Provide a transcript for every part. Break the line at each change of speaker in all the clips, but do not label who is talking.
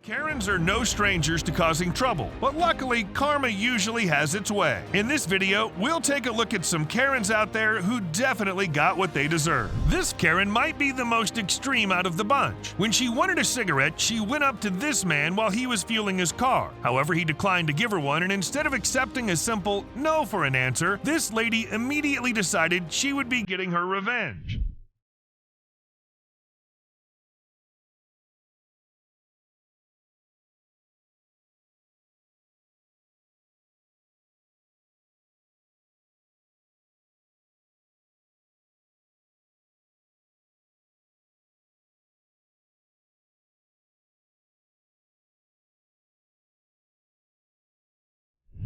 Karens are no strangers to causing trouble, but luckily, karma usually has its way. In this video, we'll take a look at some Karens out there who definitely got what they deserve. This Karen might be the most extreme out of the bunch. When she wanted a cigarette, she went up to this man while he was fueling his car. However, he declined to give her one, and instead of accepting a simple no for an answer, this lady immediately decided she would be getting her revenge.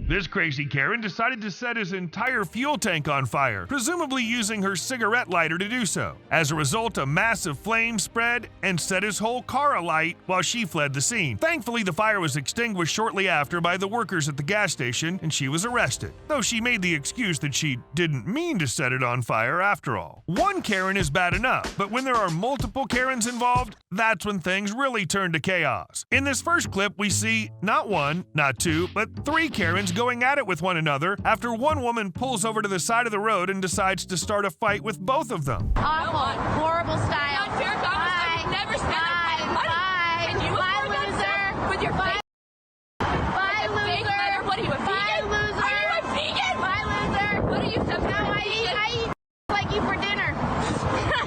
This crazy Karen decided to set his entire fuel tank on fire, presumably using her cigarette lighter to do so. As a result, a massive flame spread and set his whole car alight while she fled the scene. Thankfully, the fire was extinguished shortly after by the workers at the gas station, and she was arrested, though she made the excuse that she didn't mean to set it on fire after all. One Karen is bad enough, but when there are multiple Karens involved, that's when things really turn to chaos. In this first clip, we see not one, not two, but three Karens going at it with one another after one woman pulls over to the side of the road and decides to start a fight with both of them.
Awful, horrible style.
Unfair comments. I've never spent that money.
Bye.
And you
Bye, loser.
With your
Bye. Bye, loser.
What are you, a
Bye,
vegan?
loser.
Are you a vegan?
Bye, loser.
What are you, some
No,
kind of
I
vegan?
eat like you for dinner.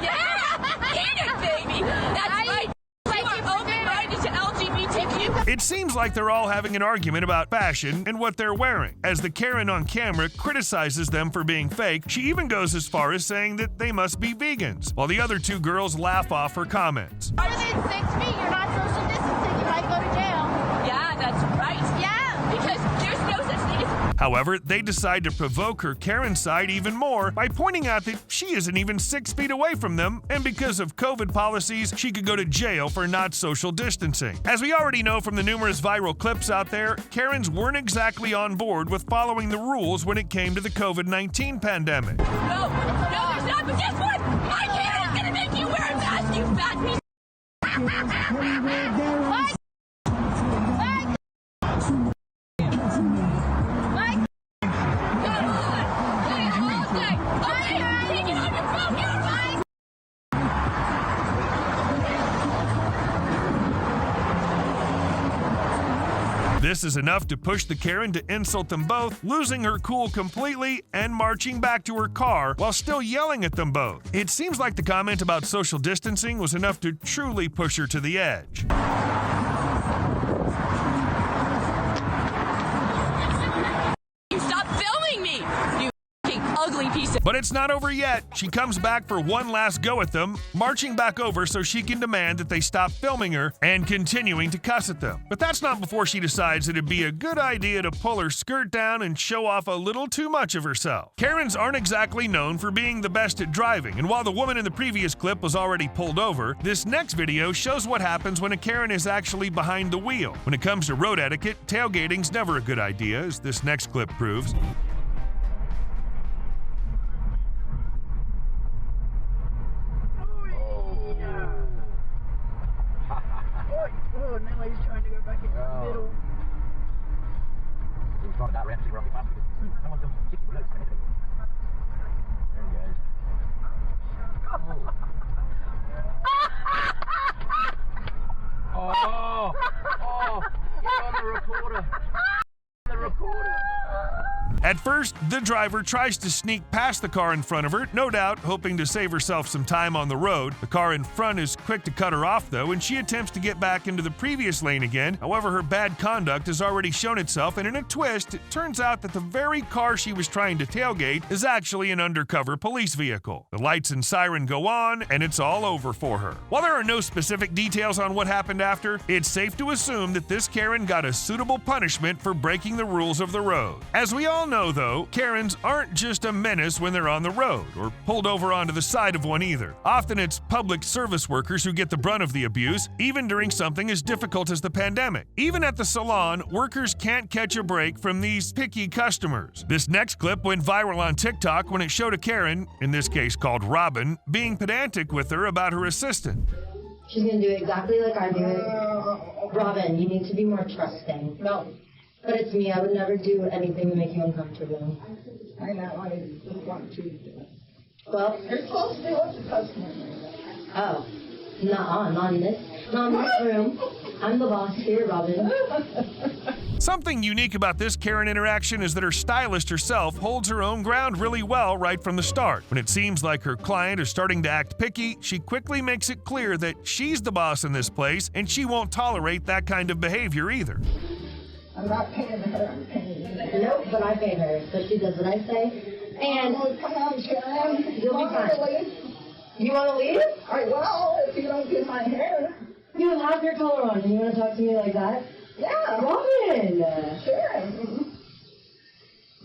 Yeah, eat it, baby. That's right.
Like
You
you
are
for dinner.
open-minded to LGBTQ.
It seems like they're all having an argument about fashion and what they're wearing. As the Karen on camera criticizes them for being fake, she even goes as far as saying that they must be vegans, while the other two girls laugh off her comments.
More than 6 feet, you're not social distancing. You might go to jail.
Yeah, that's right.
Yeah.
Because there's no such thing as...
However, they decide to provoke her Karen side even more by pointing out that she isn't even 6 feet away from them, and because of COVID policies, she could go to jail for not social distancing. As we already know from the numerous viral clips out there, Karens weren't exactly on board with following the rules when it came to the COVID-19 pandemic.
No, there's not. But guess what? My kid is going to make you wear a mask, you fat piece.
Bye. Bye. Bye.
This is enough to push the Karen to insult them both, losing her cool completely and marching back to her car while still yelling at them both. It seems like the comment about social distancing was enough to truly push her to the edge.
You stop filming me, you fucking ugly piece of...
But it's not over yet. She comes back for one last go at them, marching back over so she can demand that they stop filming her and continuing to cuss at them. But that's not before she decides it'd be a good idea to pull her skirt down and show off a little too much of herself. Karens aren't exactly known for being the best at driving, and while the woman in the previous clip was already pulled over, this next video shows what happens when a Karen is actually behind the wheel. When it comes to road etiquette, tailgating's never a good idea, as this next clip proves.
Oh, now he's trying to go back into the middle.
He's trying to that ramp, super fast. Come on, go. There he goes. Oh, oh, get on the recorder. The recorder.
At first, the driver tries to sneak past the car in front of her, no doubt hoping to save herself some time on the road. The car in front is quick to cut her off, though, and she attempts to get back into the previous lane again. However, her bad conduct has already shown itself, and in a twist, it turns out that the very car she was trying to tailgate is actually an undercover police vehicle. The lights and siren go on, and it's all over for her. While there are no specific details on what happened after, it's safe to assume that this Karen got a suitable punishment for breaking the rules of the road. As we all know, though, Karens aren't just a menace when they're on the road or pulled over onto the side of one either. Often it's public service workers who get the brunt of the abuse, even during something as difficult as the pandemic. Even at the salon, workers can't catch a break from these picky customers. This next clip went viral on TikTok when it showed a Karen, in this case called Robin, being pedantic with her about her assistant.
She's gonna do it exactly like I do it. Robin, you need to be more trusting.
No,
But it's me. I would never do anything to make you uncomfortable.
I know, I just want you to do it.
Well,
You're supposed to be with the customer.
oh, not in this room. I'm the boss here, Robin.
Something unique about this Karen interaction is that her stylist herself holds her own ground really well right from the start. When it seems like her client is starting to act picky, she quickly makes it clear that she's the boss in this place and she won't tolerate that kind of behavior either.
I'm not paying her, I'm paying you.
Nope, but I pay her, so she does what I say. And
Oh, come on, Sharon.
You'll be
Want me to
fine.
leave?
you want to leave?
I will, if you don't get my hair.
You have your color on, and you want to talk to me like that?
Yeah,
Robin!
Sharon.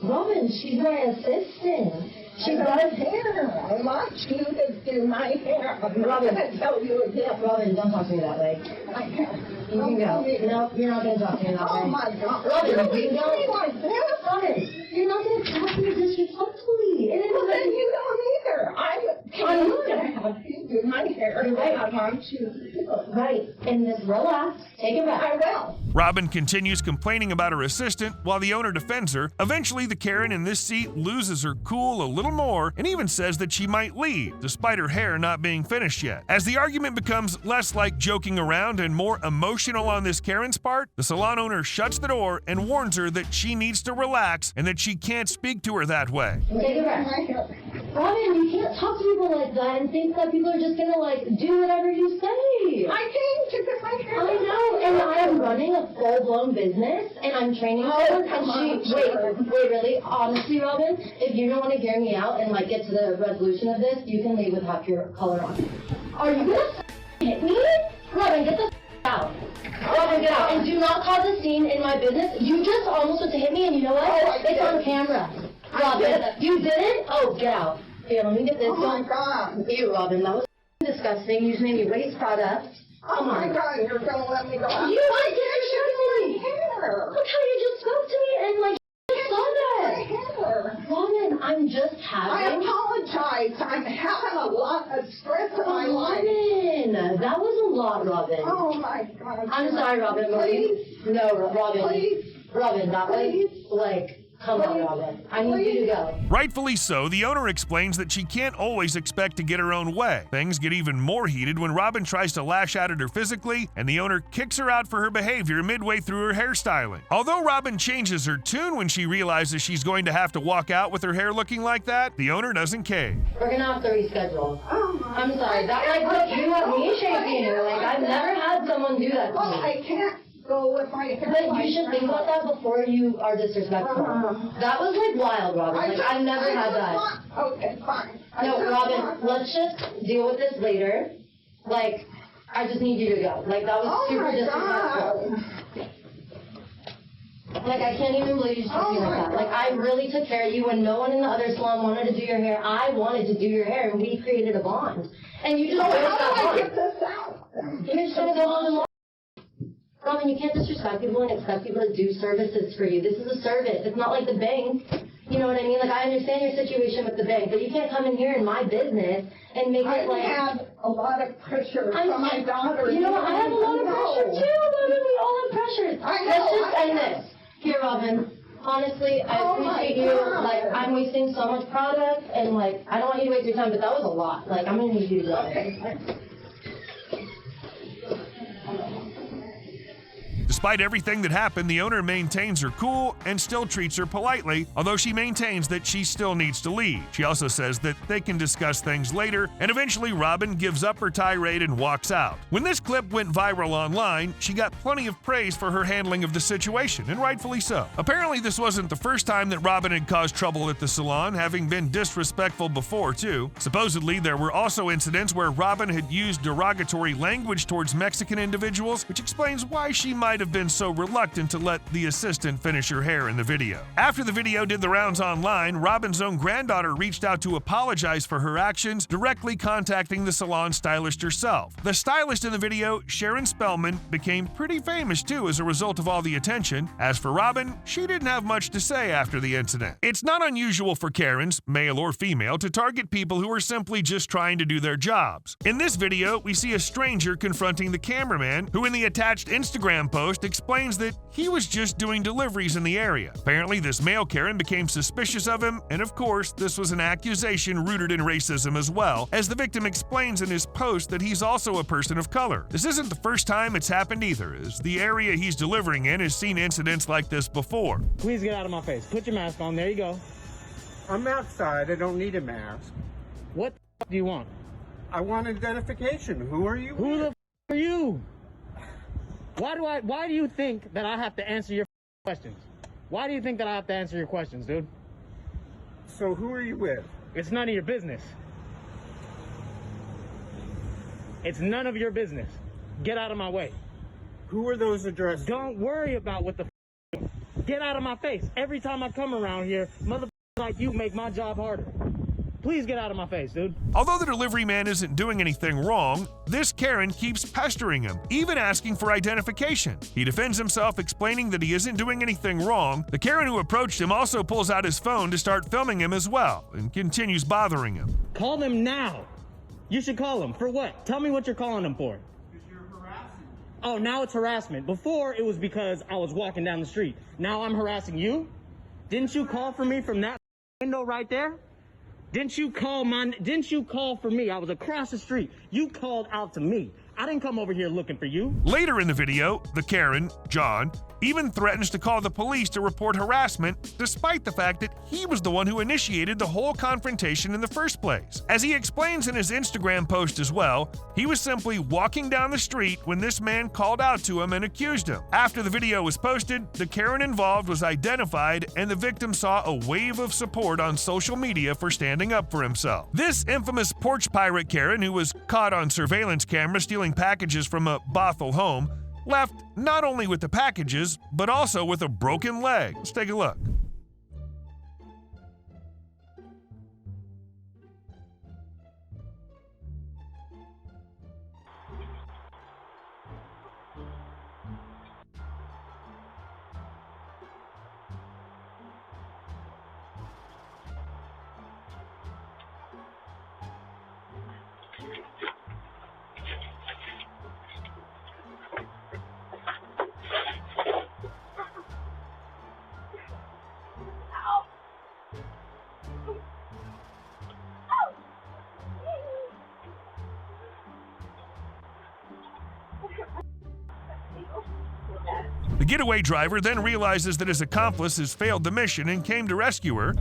Robin, she's my assistant. She
I
does
don't care. I want you to do my hair. I'm not
Robin.
going to tell you again.
Robin, don't talk to me that way.
I can't.
You can go. No, you're not going to talk to me that way.
Oh my God.
Robin,
You're
you
doing
don't.
like this?
Robin, you're not going to talk to me disrespectfully. And
Well, then
it's
you don't either. I'm going to have you do my hair.
You're right.
I want you to do it.
right. And just relax. Take it back.
I will.
Robin continues complaining about her assistant while the owner defends her. Eventually, the Karen in this seat loses her cool a little more and even says that she might leave, despite her hair not being finished yet. As the argument becomes less like joking around and more emotional on this Karen's part, the salon owner shuts the door and warns her that she needs to relax and that she can't speak to her that way.
Take it back.
My hair.
Robin, you can't talk to people like that and think that people are just going to, do whatever you say.
I came to get my hair.
I know, and I am running a full-blown business, and I'm training someone,
come on,
and
Sharon.
wait, really? Honestly, Robin, if you don't want to hear me out and, get to the resolution of this, you can leave with half your color on. Are you gonna hit me? Robin, get the out. Robin, get out. And do not cause a scene in my business. You just almost went to hit me, and you know what?
Oh, I
It's on
did.
camera.
I
Robin,
did.
you didn't? Oh, get out. Here, let me get this
Oh my
one.
God.
You, Robin, that was disgusting. You just made me waste product.
Oh my God, you're going to let me go out.
You are disrespectful.
Hair.
Look how you just spoke to me and saw
My
that.
hair.
Robin, I'm just
I
having.
apologize. I'm having a lot of stress in my life.
Robin, that was a lot, Robin.
Oh my God.
I'm sorry, Robin, but
Please.
no, Robin.
Please.
Robin, that was
Please.
come on, Robin. I need you to go.
Rightfully so, the owner explains that she can't always expect to get her own way. Things get even more heated when Robin tries to lash out at her physically, and the owner kicks her out for her behavior midway through her hairstyling. Although Robin changes her tune when she realizes she's going to have to walk out with her hair looking like that, the owner doesn't care.
We're gonna have to reschedule.
Oh my
I'm sorry. That put you at me shaking. I've never had someone do that to
Well,
me.
I can't go with my hair.
But
like
you should think about that before you are disrespectful. That was wild, Robin. I've never had that.
Okay, fine.
No, Robin, let's just deal with this later. I just need you to go. That was
Oh
super
my
disrespectful.
God.
I can't even believe you just talked to me like that. I really took care of you when no one in the other salon wanted to do your hair. I wanted to do your hair, and we created a bond. And you just
So
broke
how
that
do I
bond.
get this out?
You're just gonna go home and watch. Robin, you can't disrespect people and expect people to do services for you. This is a service. It's not like the bank. You know what I mean? I understand your situation with the bank, but you can't come in here in my business and make
I
it
have a lot of pressure from my daughter.
You know what? I have a lot of pressure too, Robin. We all have pressures.
I know,
Let's just
I
end
know.
this. Here, Robin. Honestly, I
Oh my
appreciate you.
God.
I'm wasting so much product, and I don't want you to waste your time, but that was a lot. I'm gonna need you to go.
Okay.
Despite everything that happened, the owner maintains her cool and still treats her politely, although she maintains that she still needs to leave. She also says that they can discuss things later, and eventually Robin gives up her tirade and walks out. When this clip went viral online, she got plenty of praise for her handling of the situation, and rightfully so. Apparently, this wasn't the first time that Robin had caused trouble at the salon, having been disrespectful before, too. Supposedly, there were also incidents where Robin had used derogatory language towards Mexican individuals, which explains why she might might have been so reluctant to let the assistant finish her hair in the video. After the video did the rounds online, Robin's own granddaughter reached out to apologize for her actions, directly contacting the salon stylist herself. The stylist in the video, Sharon Spellman, became pretty famous too as a result of all the attention. As for Robin, she didn't have much to say after the incident. It's not unusual for Karens, male or female, to target people who are simply just trying to do their jobs. In this video, we see a stranger confronting the cameraman, who in the attached Instagram post explains that he was just doing deliveries in the area. Apparently, this male Karen became suspicious of him, and of course, this was an accusation rooted in racism as well, as the victim explains in his post that he's also a person of color. This isn't the first time it's happened either, as the area he's delivering in has seen incidents like this before.
Please get out of my face. Put your mask on. There you go.
I'm outside. I don't need a mask.
What the f do you want?
I want identification. Who are you?
Who the f are you? Why do you think that I have to answer your questions? Why do you think that I have to answer your questions, dude?
So who are you with?
It's none of your business. It's none of your business. Get out of my way.
Who are those addresses?
Don't worry about what the f. Get out of my face. Every time I come around here, motherfuckers like you make my job harder. Please get out of my face, dude.
Although the delivery man isn't doing anything wrong, this Karen keeps pestering him, even asking for identification. He defends himself, explaining that he isn't doing anything wrong. The Karen who approached him also pulls out his phone to start filming him as well, and continues bothering him.
Call them now. You should call them. For what? Tell me what you're calling them for.
Because you're harassing.
Oh, now it's harassment. Before, it was because I was walking down the street. Now I'm harassing you? Didn't you call for me from that window right there? Didn't you call for me? I was across the street. You called out to me. I didn't come over here looking for you.
Later in the video, the Karen, John, even threatens to call the police to report harassment, despite the fact that he was the one who initiated the whole confrontation in the first place. As he explains in his Instagram post as well, he was simply walking down the street when this man called out to him and accused him. After the video was posted, the Karen involved was identified, and the victim saw a wave of support on social media for standing up for himself. This infamous porch pirate Karen, who was caught on surveillance camera stealing packages from a Bothell home, left not only with the packages, but also with a broken leg. Let's take a look. The getaway driver then realizes that his accomplice has failed the mission and came to rescue her.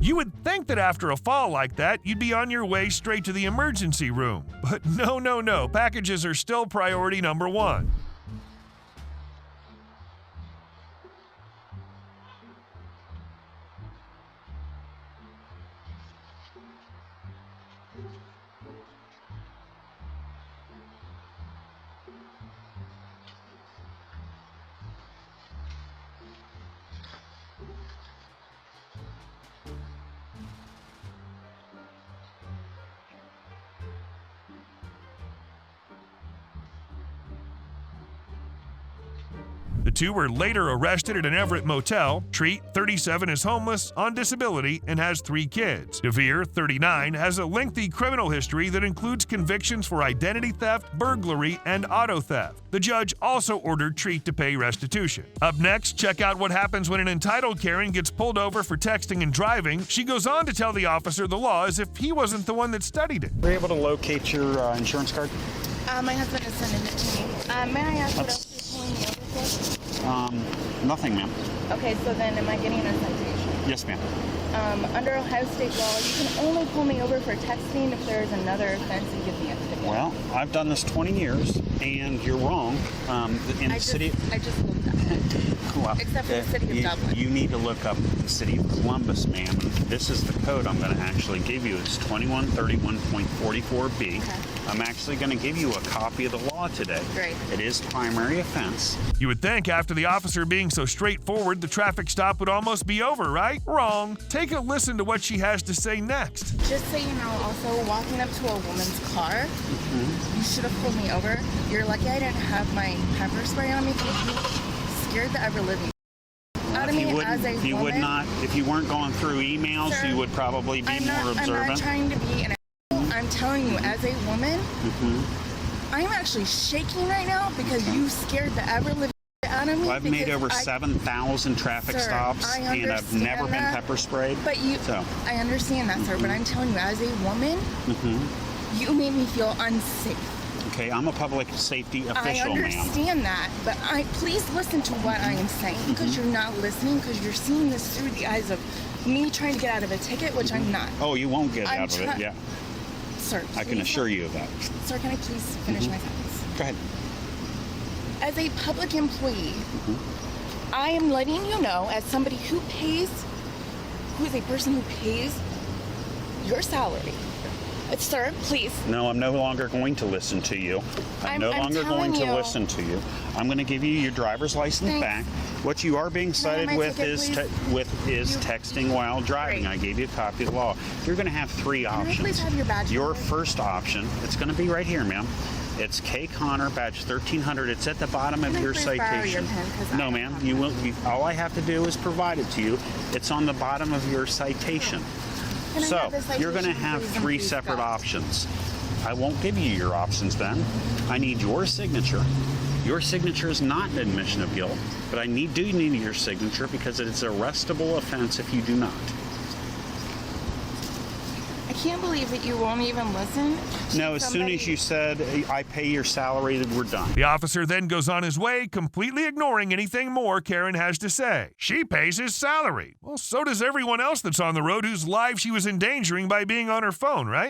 You would think that after a fall like that, you'd be on your way straight to the emergency room. But no, packages are still priority number one. The two were later arrested at an Everett motel. Treat, 37, is homeless, on disability, and has 3 kids. DeVere, 39, has a lengthy criminal history that includes convictions for identity theft, burglary, and auto theft. The judge also ordered Treat to pay restitution. Up next, check out what happens when an entitled Karen gets pulled over for texting and driving. She goes on to tell the officer the law as if he wasn't the one that studied it.
Were you able to locate your insurance card?
My husband is sending it to me. May I ask what else you're pulling me over for?
Nothing, ma'am.
Okay, so then am I getting a citation?
Yes, ma'am.
Under Ohio State law, you can only pull me over for texting if there's another offense and give me a ticket.
Well, I've done this 20 years, and you're wrong. In the city...
I just looked at it.
Well,
Except for the city of Dublin.
You need to look up the city of Columbus, ma'am. This is the code I'm going to actually give you. It's 2131.44B.
Okay.
I'm actually going to give you a copy of the law today.
Great.
It is primary offense.
You would think after the officer being so straightforward, the traffic stop would almost be over, right? Wrong. Take a listen to what she has to say next.
Just so you know, also walking up to a woman's car, you should have pulled me over. You're lucky I didn't have my pepper spray on me because you scared the ever living out of me as a
you
woman.
would not, if you weren't going through emails,
Sir,
you would probably be more observant.
I'm not trying to be an asshole. I'm telling you, as a woman, I'm actually shaking right now because you scared the ever living out of me.
Well, I've made over 7,000 traffic stops, and I've never been pepper sprayed.
But I understand that, sir. But I'm telling you, as a woman, you made me feel unsafe.
Okay, I'm a public safety official, ma'am.
I understand that, but please listen to what I am saying because you're not listening because you're seeing this through the eyes of me trying to get out of a ticket, which I'm not.
Oh, you won't get out of it, yeah.
Sir,
I can assure you of that.
Sir, can I please finish my sentence?
Go ahead.
As a public employee, I am letting you know, as somebody who is a person who pays your salary. Sir, please.
No, I'm no longer going to listen to you. I'm no longer going to listen to you. I'm going to give you your driver's license back. What you are being cited with is texting while driving.
Great.
I gave you a copy of the law. You're going to have three options.
Can I please have your badge?
Your first option, it's going to be right here, ma'am. It's K. Connor, badge 1300. It's at the bottom of your citation. No, ma'am. You will. All I have to do is provide it to you. It's on the bottom of your citation. So you're going to have three separate options. I won't give you your options then. I need your signature. Your signature is not an admission of guilt, but I do need your signature because it's an arrestable offense if you do not.
I can't believe that you won't even listen.
No, as soon as you said, I pay your salary, that we're done.
The officer then goes on his way, completely ignoring anything more Karen has to say. She pays his salary. Well, so does everyone else that's on the road whose life she was endangering by being on her phone, right?